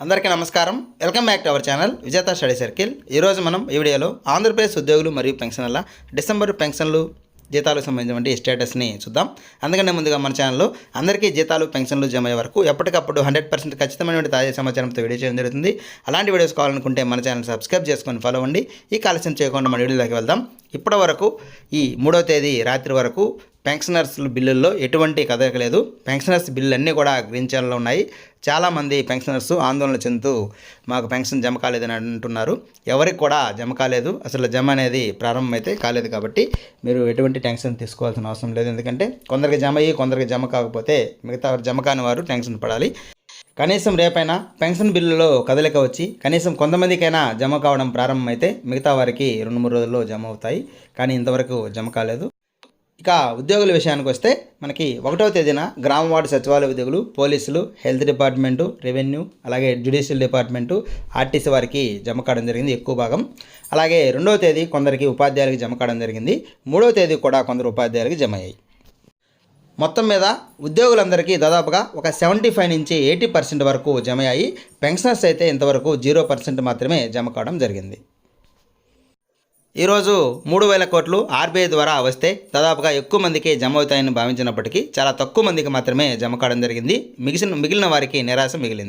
అందరికీ నమస్కారం. Welcome back to our channel విజేత స్టడీ సర్కిల్. ఈరోజు మనం ఈ వీడియోలో ఆంధ్రప్రదేశ్ ఉద్యోగులు మరియు పెన్షనర్ల డిసెంబర్ పెన్షన్లు జీతాలకు సంబంధించిన స్టేటస్ని చూద్దాం. అందుకనే ముందుగా మన ఛానల్లో అందరికీ జీతాలు పెన్షన్లు జమ అయ్యే వరకు ఎప్పటికప్పుడు 100% ఖచ్చితమైన తాజా సమాచారంతో వీడియో చేయడం జరుగుతుంది. అలాంటి వీడియోస్ కావాలనుకుంటే మన ఛానల్ సబ్స్క్రైబ్ చేసుకొని ఫాలో అవ్వండి. ఈ ఆలస్యం చేయకుండా మన వీడియోలోకి వెళ్దాం. ఇప్పటి వరకు ఈ 3వ తేదీ రాత్రి వరకు పెన్షనర్స్ బిల్లుల్లో ఎటువంటి కదలిక లేదు. పెన్షనర్స్ బిల్లు అన్నీ కూడా గ్రీన్ ఛానల్లో ఉన్నాయి. చాలామంది పెన్షనర్స్ ఆందోళన చెందుతూ మాకు పెన్షన్ జమ కాలేదని అంటున్నారు. ఎవరికి కూడా జమ కాలేదు. అసలు జమ అనేది ప్రారంభమైతే కాలేదు. కాబట్టి మీరు ఎటువంటి టెన్షన్ తీసుకోవాల్సిన అవసరం లేదు. ఎందుకంటే కొందరికి జమ అయ్యి కొందరికి జమ కాకపోతే మిగతా జమ కాని వారు టెన్షన్ పడాలి. కనీసం రేపైనా పెన్షన్ బిల్లులో కదలిక వచ్చి కనీసం కొంతమందికైనా జమ కావడం ప్రారంభమైతే మిగతా వారికి 2-3 రోజుల్లో జమ అవుతాయి. కానీ ఇంతవరకు జమ కాలేదు. ఇక ఉద్యోగుల విషయానికి వస్తే మనకి 1వ తేదీన గ్రామ వార్డు సచివాలయ ఉద్యోగులు, పోలీసులు, హెల్త్ డిపార్ట్మెంటు, రెవెన్యూ, అలాగే జ్యుడిషియల్ డిపార్ట్మెంటు, ఆర్టీసీ వారికి జమ కావడం జరిగింది ఎక్కువ భాగం. అలాగే 2వ తేదీ కొందరికి ఉపాధ్యాయులకి జమ కావడం జరిగింది. 3వ తేదీ కూడా కొందరు ఉపాధ్యాయులకి జమ అయ్యాయి. మొత్తం మీద ఉద్యోగులందరికీ దాదాపుగా ఒక 75 నుంచి 80% వరకు జమ అయ్యాయి. పెన్షనర్స్ అయితే ఇంతవరకు 0% మాత్రమే జమ కావడం జరిగింది. ఈరోజు 3,000 కోట్లు ఆర్బీఐ ద్వారా వస్తే దాదాపుగా ఎక్కువ మందికి జమ అవుతాయని భావించినప్పటికీ చాలా తక్కువ మందికి మాత్రమే జమ కావడం జరిగింది. మిగిలిన వారికి నిరాశ మిగిలింది.